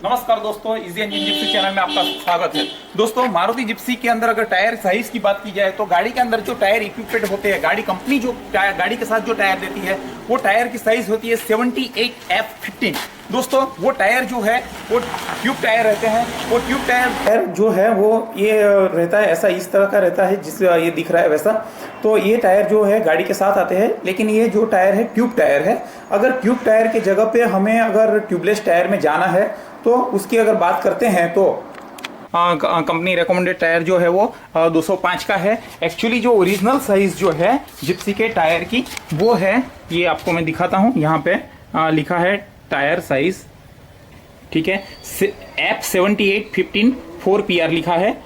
नमस्कार दोस्तों, easy engine Gypsy channel में आपका स्वागत है। दोस्तों, मारुति जिप्सी के अंदर अगर टायर साइज की बात की जाए तो गाड़ी के अंदर जो टायर इक्विपमेंट होते हैं, गाड़ी कंपनी जो गाड़ी के साथ जो टायर देती है वो टायर की साइज होती है 78F15। दोस्तों, वो टायर जो है वो ट्यूब टायर रहते हैं। वो ट्यूब टायर जो है वो ये रहता है, ऐसा इस तरह का रहता है जिस ये दिख रहा है वैसा। तो ये टायर जो है गाड़ी के साथ आते हैं, लेकिन ये जो टायर है ट्यूब टायर है। अगर ट्यूब टायर की जगह पे हमें अगर ट्यूबलेस टायर में जाना है तो उसकी अगर बात करते हैं तो कंपनी रेकमेंडेड टायर जो है वो 205 का है। एक्चुअली जो ओरिजिनल साइज जो है जिप्सी के टायर की वो है, ये आपको मैं दिखाता हूँ। यहाँ पे लिखा है टायर साइज, ठीक है, F7815 4PR लिखा है।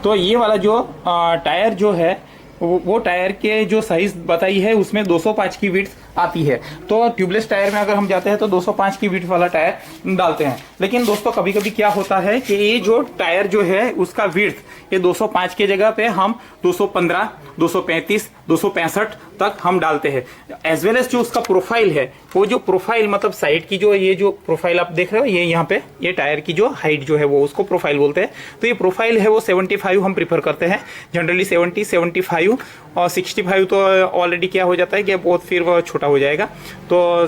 तो ये वाला जो टायर जो है वो टायर के जो साइज बताई है उसमें 205 की विड्थ आती है। तो ट्यूबलेस टायर में अगर हम जाते हैं तो 205 की विड्थ वाला टायर डालते हैं। लेकिन दोस्तों, कभी कभी क्या होता है कि ये जो टायर जो है उसका विड्थ ये 205 की जगह पे हम 215, 235, 265 तक हम डालते हैं। एज वेल एज जो उसका प्रोफाइल है, वो जो प्रोफाइल मतलब साइड की जो ये जो प्रोफाइल आप देख रहे हो, ये यहाँ पे ये टायर की जो हाइट जो है वो उसको प्रोफाइल बोलते हैं। तो ये प्रोफाइल है वो 75 हम प्रीफर करते हैं जनरली। 70, 75 और 65 तो ऑलरेडी क्या हो जाता है कि बहुत फिर वो छोटा हो जाएगा। तो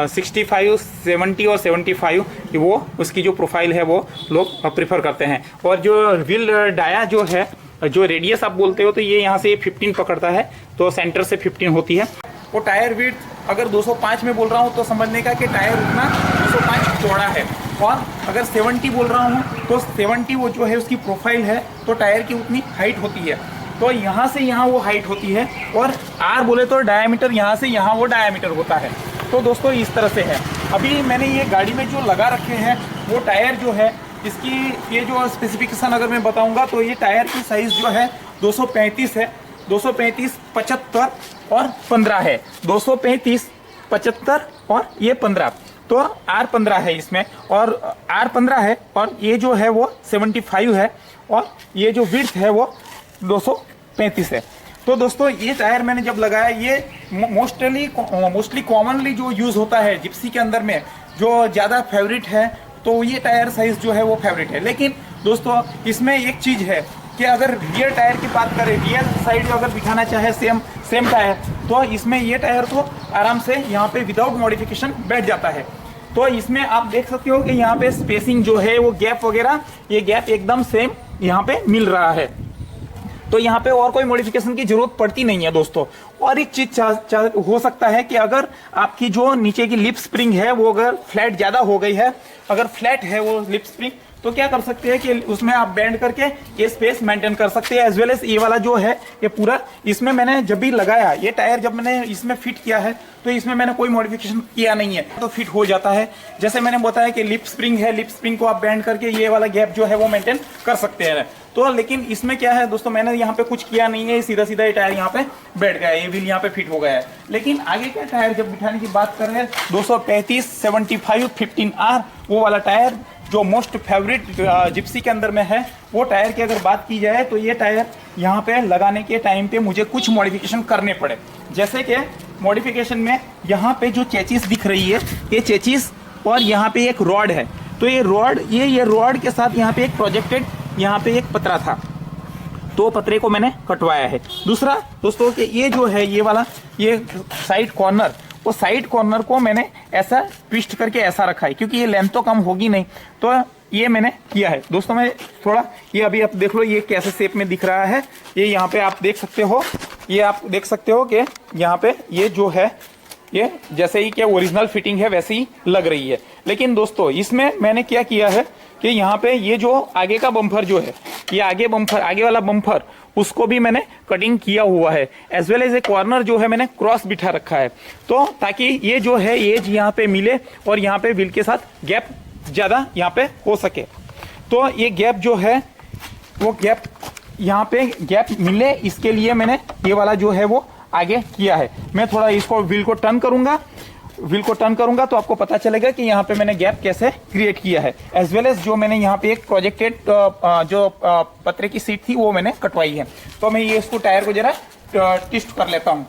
65, 70 और 75 वो उसकी जो प्रोफाइल है वो लोग प्रीफर करते हैं। और जो व्हील डाया जो है, जो रेडियस आप बोलते हो, तो ये यहाँ से 15 पकड़ता है, तो सेंटर से 15 होती है। वो टायर विड्थ अगर 205 में बोल रहा हूँ तो समझने का कि टायर उतना 205 चौड़ा है। और अगर 70 बोल रहा हूँ तो 70 वो जो है उसकी प्रोफाइल है, तो टायर की उतनी हाइट होती है। तो यहाँ से यहाँ वो हाइट होती है। और आर बोले तो डायामीटर, यहाँ से यहाँ वो डायामीटर होता है। तो दोस्तों, इस तरह से है। अभी मैंने ये गाड़ी में जो लगा रखे हैं वो टायर जो है, इसकी ये जो स्पेसिफिकेशन अगर मैं बताऊंगा तो ये टायर की साइज़ जो है 235 है। 235, 75 और 15 है। 235, 75 और ये 15, तो R15 है इसमें, और R15 है। और ये जो है वो 75 है, और ये जो विड्थ है वो 235 है। तो दोस्तों, ये टायर मैंने जब लगाया, ये मोस्टली कॉमनली जो यूज़ होता है जिप्सी के अंदर में, जो ज़्यादा फेवरेट है, तो ये टायर साइज़ जो है वो फेवरेट है। लेकिन दोस्तों, इसमें एक चीज़ है कि अगर रियर टायर की बात करें, रियर साइड अगर दिखाना चाहे सेम टायर, तो इसमें ये टायर तो आराम से यहाँ पे विदाउट मॉडिफिकेशन बैठ जाता है। तो इसमें आप देख सकते हो कि यहाँ पे स्पेसिंग जो है वो गैप वगैरह, ये गैप एकदम सेम यहाँ पे मिल रहा है। तो यहाँ पे और कोई मॉडिफिकेशन की जरूरत पड़ती नहीं है दोस्तों। और एक चीज हो सकता है कि अगर आपकी जो नीचे की लिप स्प्रिंग है वो अगर फ्लैट ज्यादा हो गई है, अगर फ्लैट है वो लिप स्प्रिंग, तो क्या कर सकते हैं कि उसमें आप बेंड करके ये स्पेस मेंटेन कर सकते हैं। एज वेल एज ये वाला जो है ये पूरा, इसमें मैंने जब भी लगाया ये टायर, जब मैंने इसमें फिट किया है तो इसमें मैंने कोई मॉडिफिकेशन किया नहीं है, तो फिट हो जाता है। जैसे मैंने बताया कि लिप स्प्रिंग है, लिप स्प्रिंग को आप बेंड करके ये वाला गैप जो है वो मेंटेन कर सकते हैं। तो लेकिन इसमें क्या है दोस्तों, मैंने यहाँ पे कुछ किया नहीं है, सीधा सीधा ये टायर यहाँ पे बैठ गया है, ये व्हील यहाँ पे फिट हो गया है। लेकिन आगे का टायर जब बिठाने की बात कर रहे हैं, 235, 75, 15R वो वाला टायर जो मोस्ट फेवरेट जिप्सी के अंदर में है, वो टायर की अगर बात की जाए तो ये टायर यहाँ पे लगाने के टाइम पे मुझे कुछ मॉडिफिकेशन करने पड़े। जैसे कि मॉडिफिकेशन में यहाँ पे जो चेचिस दिख रही है, ये चेचिस और यहाँ पे एक रॉड है, तो ये रॉड ये रॉड के साथ यहाँ पे एक प्रोजेक्टेड यहाँ पे एक पतरा था, तो पतरे को मैंने कटवाया है। दूसरा दोस्तों कि ये जो है ये वाला ये साइड कॉर्नर, वो साइड कॉर्नर को मैंने ऐसा ट्विस्ट करके ऐसा रखा है, क्योंकि ये लेंथ तो कम होगी नहीं, तो ये मैंने किया है। दोस्तों, मैं थोड़ा ये अभी आप देख लो ये कैसे शेप में दिख रहा है। ये यहाँ पे आप देख सकते हो, ये आप देख सकते हो कि यहाँ पे ये जो है ये जैसे ही क्या ओरिजिनल फिटिंग है वैसे ही लग रही है। लेकिन दोस्तों, इसमें मैंने क्या किया है कि यहाँ पे ये जो आगे का बम्फर जो है, ये आगे वाला बम्फर, उसको भी मैंने कटिंग किया हुआ है। As well as a corner जो है मैंने क्रॉस बिठा रखा है, तो ताकि ये जो है एज यहाँ पे मिले और यहाँ पे व्हील के साथ गैप ज़्यादा यहाँ पे हो सके। तो ये गैप जो है वो गैप यहाँ पे गैप मिले, इसके लिए मैंने ये वाला जो है वो आगे किया है। मैं थोड़ा इसको व्हील को टर्न करूंगा तो आपको पता चलेगा कि यहाँ पे मैंने गैप कैसे क्रिएट किया है। एज वेल एज जो मैंने यहाँ पे एक प्रोजेक्टेड जो पतरे की सीट थी वो मैंने कटवाई है। तो मैं ये इसको टायर को जरा टेस्ट कर लेता हूँ।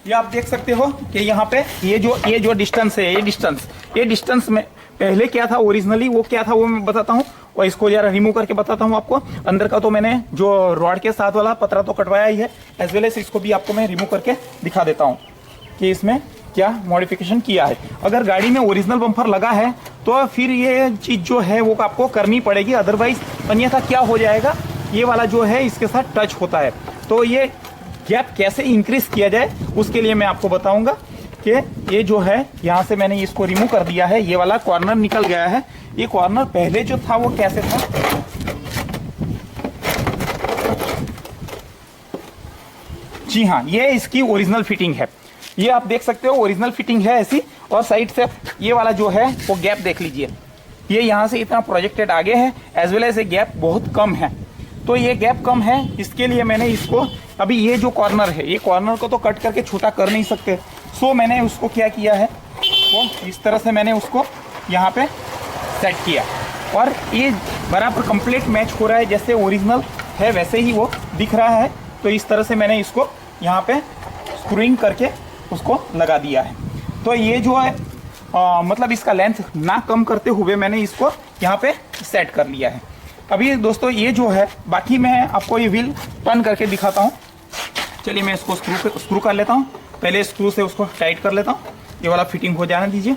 ये आप देख सकते हो कि यहाँ पे ये जो डिस्टेंस है, ये डिस्टेंस में पहले क्या था ओरिजिनली, वो क्या था वो मैं बताता हूँ, और इसको जरा रिमूव करके बताता हूँ आपको। अंदर का तो मैंने जो रॉड के साथ वाला पतरा तो कटवाया ही है, एज वेल एज इसको भी आपको मैं रिमूव करके दिखा देता हूँ कि इसमें क्या मॉडिफिकेशन किया है। अगर गाड़ी में ओरिजिनल बम्पर लगा है तो फिर ये चीज़ जो है वो आपको करनी पड़ेगी, अदरवाइज अन्यथा क्या हो जाएगा, ये वाला जो है इसके साथ टच होता है। तो ये गैप कैसे इंक्रीज किया जाए उसके लिए मैं आपको बताऊंगा कि ये जो है यहाँ से मैंने इसको रिमूव कर दिया है, ये वाला कॉर्नर निकल गया है। ये कॉर्नर पहले जो था वो कैसे था, जी हाँ, ये इसकी ओरिजिनल फिटिंग है। ये आप देख सकते हो ओरिजिनल फिटिंग है ऐसी। और साइड से ये वाला जो है वो गैप देख लीजिए, ये यहाँ से इतना प्रोजेक्टेड आगे है, एज वेल एज ये गैप बहुत कम है। तो ये गैप कम है, इसके लिए मैंने इसको अभी ये जो कॉर्नर है, ये कॉर्नर को तो कट करके छोटा कर नहीं सकते, सो मैंने उसको क्या किया है, वो इस तरह से मैंने उसको यहाँ पे सेट किया और ये बराबर कंप्लीट मैच हो रहा है, जैसे ओरिजिनल है वैसे ही वो दिख रहा है। तो इस तरह से मैंने इसको यहाँ पे स्क्रूइंग करके उसको लगा दिया है। तो ये जो है मतलब इसका लेंथ ना कम करते हुए मैंने इसको यहाँ पे सेट कर लिया है। अभी दोस्तों ये जो है, बाकी मैं आपको ये व्हील टर्न करके दिखाता हूँ। चलिए मैं इसको स्क्रू कर लेता हूँ, पहले स्क्रू से उसको टाइट कर लेता हूँ, ये वाला फिटिंग हो जाने दीजिए।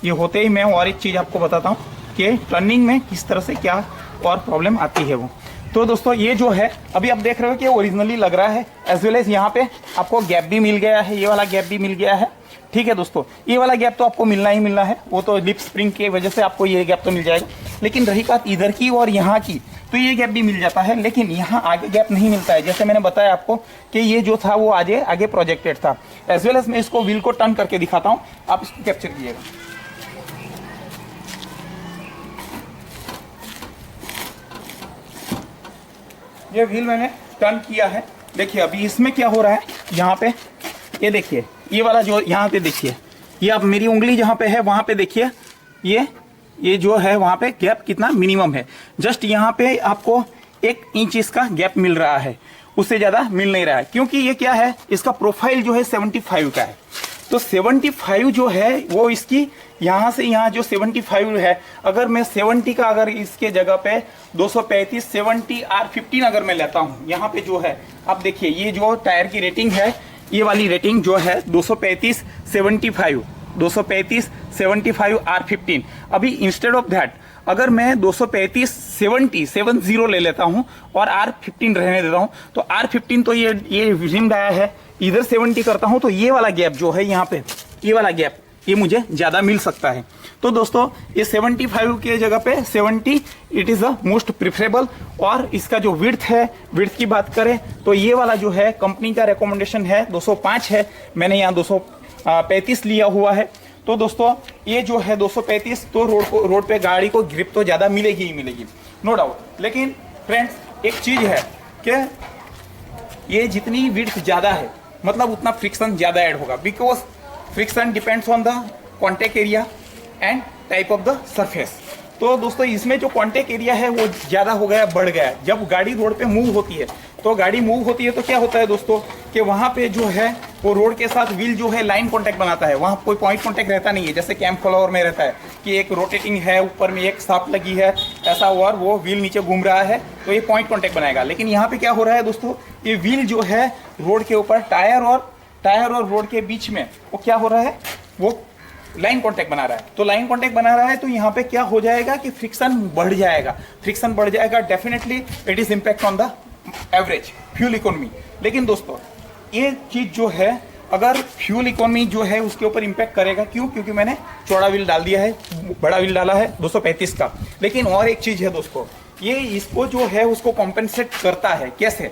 ये होते ही मैं और एक चीज़ आपको बताता हूँ कि टर्निंग में किस तरह से क्या और प्रॉब्लम आती है वो। तो दोस्तों ये जो है अभी आप देख रहे हो कि ओरिजिनली लग रहा है, एज वेल एज यहाँ पे आपको गैप भी मिल गया है, ये वाला गैप भी मिल गया है। ठीक है दोस्तों, ये वाला गैप तो आपको मिलना ही मिलना है, वो तो लिप स्प्रिंग की वजह से आपको ये गैप तो मिल जाएगा। लेकिन रही बात इधर की और यहाँ की, तो ये गैप भी मिल जाता है, लेकिन यहाँ आगे गैप नहीं मिलता है। जैसे मैंने बताया आपको कि ये जो था वो आगे प्रोजेक्टेड था। एज वेल एज मैं इसको व्हील को टर्न करके दिखाता हूँ, आप इसको कैप्चर कीजिएगा। ये व्हील मैंने टर्न किया है, देखिए अभी इसमें क्या हो रहा है, यहाँ पे ये देखिए, ये वाला जो यहाँ पे देखिए, ये आप मेरी उंगली जहाँ पे है वहाँ पे देखिए, ये जो है वहाँ पे गैप कितना मिनिमम है। जस्ट यहाँ पे आपको 1 इंच इसका गैप मिल रहा है, उससे ज़्यादा मिल नहीं रहा है, क्योंकि ये क्या है, इसका प्रोफाइल जो है 75 का है। तो 75 जो है वो इसकी यहाँ से यहाँ जो 75 है, अगर मैं 70 का अगर इसके जगह पे 235 70 R15 अगर मैं लेता हूँ, यहाँ पे जो है आप देखिए, ये जो टायर की रेटिंग है, ये वाली रेटिंग जो है 235 75 R15। अभी इंस्टेड ऑफ दैट अगर मैं 235 70 ले लेता हूँ और R15 रहने देता हूँ, तो R15 तो ये रिम्ड आया है, इधर 70 करता हूँ तो ये वाला गैप जो है यहाँ पे, ये वाला गैप ये मुझे ज़्यादा मिल सकता है। तो दोस्तों ये 75 के जगह पे 70 it is the most preferable. और इसका जो विड्थ है, विड्थ की बात करें तो ये वाला जो है कंपनी का रिकमेंडेशन है 205 है, मैंने यहाँ 235 लिया हुआ है। तो दोस्तों ये जो है 235, तो रोड पे गाड़ी को ग्रिप तो ज़्यादा मिलेगी ही मिलेगी, नो डाउट। लेकिन फ्रेंड्स एक चीज़ है कि ये जितनी विड्थ ज़्यादा है मतलब उतना फ्रिक्शन ज़्यादा ऐड होगा, because friction depends on the contact area and type of the surface. तो दोस्तों इसमें जो कॉन्टैक्ट एरिया है वो ज़्यादा हो गया, बढ़ गया। जब गाड़ी रोड पे मूव होती है तो क्या होता है दोस्तों कि वहाँ पे जो है वो रोड के साथ व्हील जो है लाइन कॉन्टैक्ट बनाता है, वहाँ कोई पॉइंट कॉन्टैक्ट रहता नहीं है, जैसे कैंप फ्लावर में रहता है कि एक रोटेटिंग है, ऊपर में एक साफ लगी है ऐसा, और वो व्हील नीचे घूम रहा है तो ये पॉइंट कॉन्टैक्ट बनाएगा। लेकिन यहाँ पे क्या हो रहा है दोस्तों, ये व्हील जो है रोड के ऊपर टायर और रोड के बीच में वो क्या हो रहा है, वो लाइन कांटेक्ट बना रहा है। तो लाइन कांटेक्ट बना रहा है तो यहाँ पे क्या हो जाएगा कि फ्रिक्शन बढ़ जाएगा, definitely it is impact on the average fuel economy. लेकिन दोस्तों ये चीज जो है अगर फ्यूल इकोनॉमी जो है उसके ऊपर इम्पैक्ट करेगा, क्यों? क्योंकि मैंने चौड़ा व्हील डाल दिया है, बड़ा व्हील डाला है 235 का। लेकिन और एक चीज है दोस्तों, ये इसको जो है उसको कॉम्पेंसेट करता है। कैसे?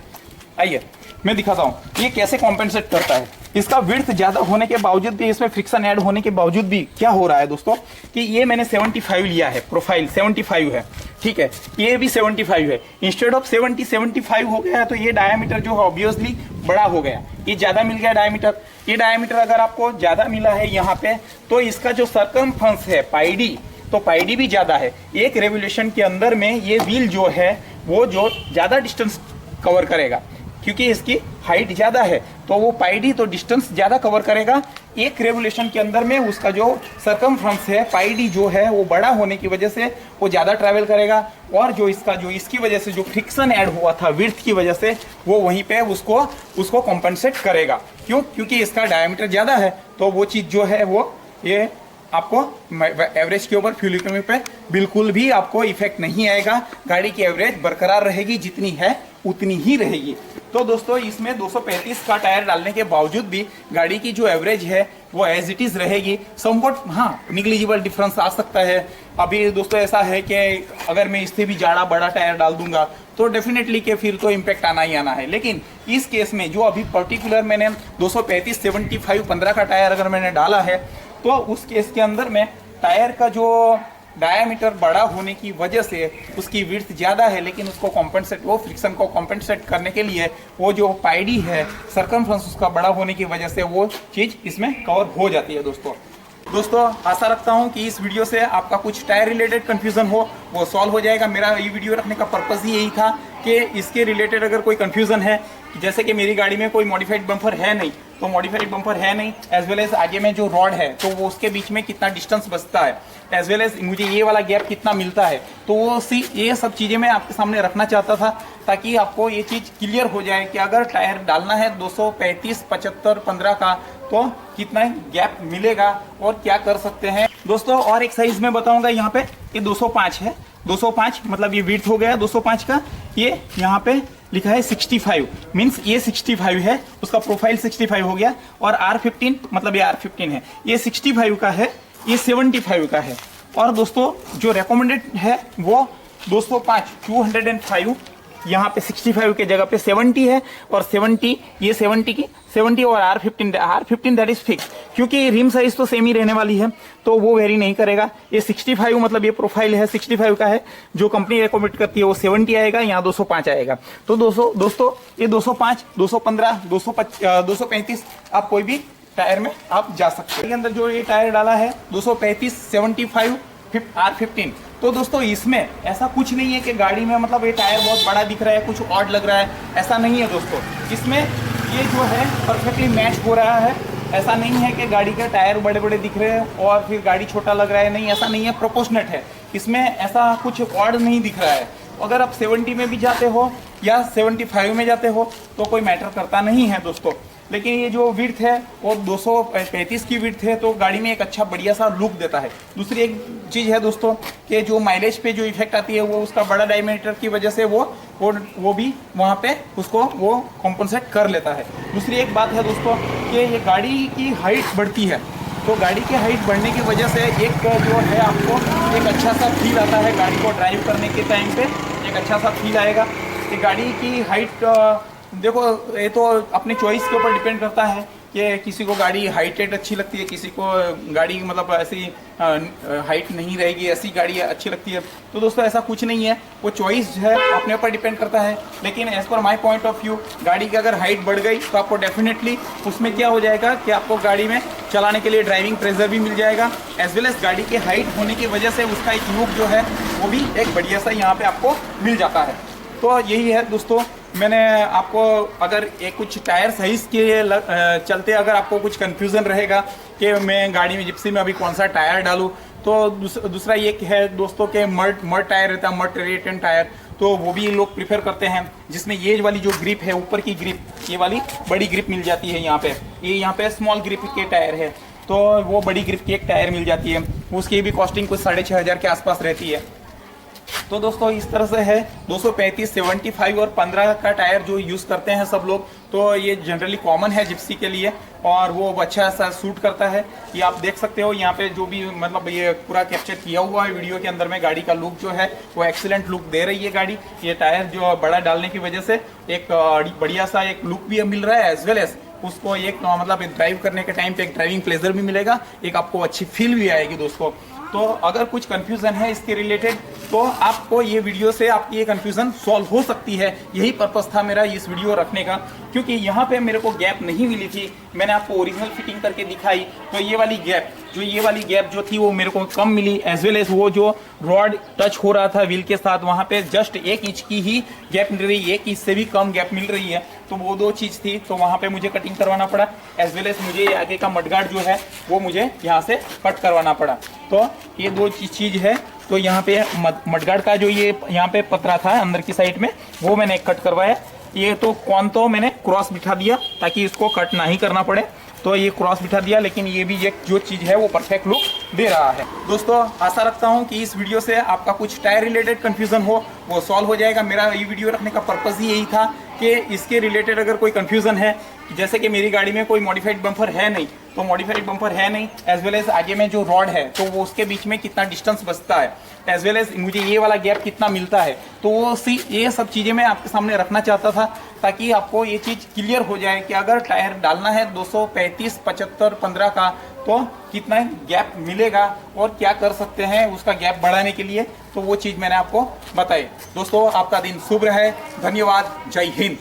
आइए मैं दिखाता हूँ ये कैसे कॉम्पेंसेट करता है। इसका विड्थ ज़्यादा होने के बावजूद भी, इसमें फ्रिक्शन ऐड होने के बावजूद भी क्या हो रहा है दोस्तों कि ये मैंने 75 लिया है, प्रोफाइल 75 है, ठीक है, ये भी 75 है। इंस्टेड ऑफ 75 हो गया है तो ये डायमीटर जो है ऑब्वियसली बड़ा हो गया, ये ज़्यादा मिल गया डायमीटर। ये डायमीटर अगर आपको ज़्यादा मिला है यहाँ पे, तो इसका जो सर्कमफरेंस है पाईडी, तो पाईडी भी ज़्यादा है। एक रेवोल्यूशन के अंदर में ये व्हील जो है वो जो ज़्यादा डिस्टेंस कवर करेगा, क्योंकि इसकी हाइट ज़्यादा है। तो वो पाई डी तो डिस्टेंस ज़्यादा कवर करेगा। एक रेवोल्यूशन के अंदर में उसका जो सरकमफ्रेंस है पाई डी जो है वो बड़ा होने की वजह से वो ज़्यादा ट्रैवल करेगा, और जो इसकी वजह से जो फ्रिक्शन ऐड हुआ था विड्थ की वजह से वो वहीं पे उसको कॉम्पनसेट करेगा। क्यों? क्योंकि इसका डायमीटर ज़्यादा है, तो वो चीज़ जो है वो ये आपको एवरेज के ऊपर फ्यूल इकोनॉमी पे बिल्कुल भी आपको इफेक्ट नहीं आएगा। गाड़ी की एवरेज बरकरार रहेगी, जितनी है उतनी ही रहेगी। तो दोस्तों इसमें 235 का टायर डालने के बावजूद भी गाड़ी की जो एवरेज है वो एज इट इज़ रहेगी। समवट हाँ निग्लिजिबल डिफरेंस आ सकता है। अभी दोस्तों ऐसा है कि अगर मैं इससे भी ज़्यादा बड़ा टायर डाल दूंगा तो डेफिनेटली के फिर तो इम्पैक्ट आना ही आना है। लेकिन इस केस में जो अभी पर्टिकुलर मैंने 235 75 15 का टायर अगर मैंने डाला है, तो उस केस के अंदर में टायर का जो डायामीटर बड़ा होने की वजह से उसकी विड्थ ज़्यादा है, लेकिन उसको कॉम्पनसेट वो फ्रिक्शन को कॉम्पनसेट करने के लिए वो जो पाइडी है सरकमफ्रेंस उसका बड़ा होने की वजह से वो चीज़ इसमें कवर हो जाती है। दोस्तों आशा रखता हूं कि इस वीडियो से आपका कुछ टायर रिलेटेड कंफ्यूजन हो वो सॉल्व हो जाएगा। मेरा ये वीडियो रखने का पर्पस ही यही था कि इसके रिलेटेड अगर कोई कंफ्यूजन है, जैसे कि मेरी गाड़ी में कोई मॉडिफाइड बम्पर है नहीं, तो मॉडिफाइड बम्पर है नहीं, एज वेल एज आगे में जो रॉड है तो वो उसके बीच में कितना डिस्टेंस बचता है, एज वेल एज मुझे ये वाला गैप कितना मिलता है, तो वो ये सब चीज़ें मैं आपके सामने रखना चाहता था ताकि आपको ये चीज़ क्लियर हो जाए कि अगर टायर डालना है 235 75 15 का तो कितना गैप मिलेगा और क्या कर सकते हैं। दोस्तों और एक साइज में बताऊंगा, यहाँ पे ये 205 है, 205 मतलब ये विड्थ हो गया 205 का। ये यहाँ पे लिखा है 65 मीन्स ये 65 है, उसका प्रोफाइल 65 हो गया, और R15 मतलब ये R15 है, ये 65 का है, ये 75 का है। और दोस्तों जो रेकमेंडेड है वो 205 यहाँ पे 65 के जगह पे 70 है, और 70 ये 70 और R15 दैट इज फिक्स, क्योंकि रिम साइज तो सेम ही रहने वाली है तो वो वेरी नहीं करेगा। ये 65 मतलब ये प्रोफाइल है 65 का है, जो कंपनी रिकमेंड करती है वो 70 आएगा, यहाँ 205 आएगा। तो दोस्तों ये 205 215 235 आप कोई भी टायर में आप जा सकते हैं। इसके अंदर जो ये टायर डाला है 235 75 R15, तो दोस्तों इसमें ऐसा कुछ नहीं है कि गाड़ी में मतलब ये टायर बहुत बड़ा दिख रहा है, कुछ ऑड लग रहा है, ऐसा नहीं है दोस्तों। इसमें ये जो है परफेक्टली मैच हो रहा है। ऐसा नहीं है कि गाड़ी के टायर बड़े बड़े दिख रहे हैं और फिर गाड़ी छोटा लग रहा है, नहीं ऐसा नहीं है, प्रोपोर्शनेट है। इसमें ऐसा कुछ ऑड नहीं दिख रहा है। अगर आप 70 में भी जाते हो या 75 में जाते हो तो कोई मैटर करता नहीं है दोस्तों। लेकिन ये जो विड्थ है वो 235 की विड्थ है, तो गाड़ी में एक अच्छा बढ़िया सा लुक देता है। दूसरी एक चीज़ है दोस्तों कि जो माइलेज पे जो इफेक्ट आती है वो उसका बड़ा डायमीटर की वजह से वो भी वहाँ पे उसको वो कॉम्पनसेट कर लेता है। दूसरी एक बात है दोस्तों कि ये गाड़ी की हाइट बढ़ती है, तो गाड़ी की हाइट बढ़ने की वजह से एक जो है आपको एक अच्छा सा फील आता है गाड़ी को ड्राइव करने के टाइम पे, एक अच्छा सा फील आएगा। कि गाड़ी की हाइट देखो ये तो अपने चॉइस के ऊपर डिपेंड करता है कि किसी को गाड़ी हाइटेड अच्छी लगती है, किसी को गाड़ी मतलब ऐसी हाइट नहीं रहेगी ऐसी गाड़ी अच्छी लगती है। तो दोस्तों ऐसा कुछ नहीं है, वो चॉइस है अपने ऊपर डिपेंड करता है। लेकिन as per my point of view गाड़ी की अगर हाइट बढ़ गई तो आपको डेफिनेटली उसमें क्या हो जाएगा कि आपको गाड़ी में चलाने के लिए ड्राइविंग प्रेशर भी मिल जाएगा, एज वेल एज गाड़ी की हाइट होने की वजह से उसका एक लुक जो है वो भी एक बढ़िया सा यहाँ पे आपको मिल जाता है। तो यही है दोस्तों, मैंने आपको अगर एक कुछ टायर साइज के चलते अगर आपको कुछ कंफ्यूजन रहेगा कि मैं गाड़ी में जिप्सी में अभी कौन सा टायर डालूं, तो दूसरा ये है दोस्तों के मड टायर रहता है, मड रेटेन टायर, तो वो भी लोग प्रीफर करते हैं, जिसमें ये वाली जो ग्रिप है ऊपर की ग्रिप, ये वाली बड़ी ग्रिप मिल जाती है। यहाँ पे स्मॉल ग्रिप के टायर है, तो वो बड़ी ग्रिप की एक टायर मिल जाती है, उसकी भी कॉस्टिंग कुछ 6500 के आसपास रहती है। तो दोस्तों इस तरह से है 235 75 और 15 का टायर जो यूज़ करते हैं सब लोग, तो ये जनरली कॉमन है जिप्सी के लिए और वो अच्छा सा सूट करता है। ये आप देख सकते हो यहाँ पे जो भी मतलब ये पूरा कैप्चर किया हुआ है वीडियो के अंदर में, गाड़ी का लुक जो है वो एक्सीलेंट लुक दे रही है गाड़ी। ये टायर जो बड़ा डालने की वजह से एक बढ़िया सा एक लुक भी मिल रहा है, एज वेल एज उसको एक मतलब ड्राइव करने के टाइम पे एक ड्राइविंग प्लेजर भी मिलेगा, एक आपको अच्छी फील भी आएगी दोस्तों। तो अगर कुछ कंफ्यूजन है इसके रिलेटेड तो आपको ये वीडियो से आपकी ये कंफ्यूजन सॉल्व हो सकती है। यही पर्पस था मेरा इस वीडियो रखने का क्योंकि यहाँ पे मेरे को गैप नहीं मिली थी। मैंने आपको ओरिजिनल फिटिंग करके दिखाई तो ये वाली गैप जो थी वो मेरे को कम मिली, एज वेल एज वो जो रॉड टच हो रहा था व्हील के साथ वहाँ पे जस्ट 1 इंच की ही गैप मिल रही है, 1 इंच से भी कम गैप मिल रही है। तो वो 2 चीज़ थी, तो वहाँ पे मुझे कटिंग करवाना पड़ा, एज वेल एज मुझे आगे का मडगार्ड जो है वो मुझे यहाँ से कट करवाना पड़ा। तो ये 2 चीज़ है। तो यहाँ पे मडगार्ड का जो ये यहाँ पे पतरा था अंदर की साइड में वो मैंने कट करवाया। ये तो कौन तो मैंने क्रॉस बिठा दिया ताकि इसको कट ना ही करना पड़े, तो ये क्रॉस बिठा दिया, लेकिन ये भी एक जो चीज़ है वो परफेक्ट लुक दे रहा है। दोस्तों आशा रखता हूँ कि इस वीडियो से आपका कुछ टायर रिलेटेड कंफ्यूजन हो वो सॉल्व हो जाएगा। मेरा ये वीडियो रखने का पर्पज़ ही यही था कि इसके रिलेटेड अगर कोई कंफ्यूजन है, जैसे कि मेरी गाड़ी में कोई मॉडिफाइड बम्पर है नहीं, तो मॉडिफाइड बम्पर है नहीं, एज वेल एज आगे में जो रॉड है तो वो उसके बीच में कितना डिस्टेंस बचता है, एज वेल एज मुझे ये वाला गैप कितना मिलता है, तो वो ये सब चीज़ें मैं आपके सामने रखना चाहता था ताकि आपको ये चीज़ क्लियर हो जाए कि अगर टायर डालना है 235, 75, 15 का तो कितना गैप मिलेगा और क्या कर सकते हैं उसका गैप बढ़ाने के लिए, तो वो चीज़ मैंने आपको बताई। दोस्तों आपका दिन शुभ रहे, धन्यवाद, जय हिंद।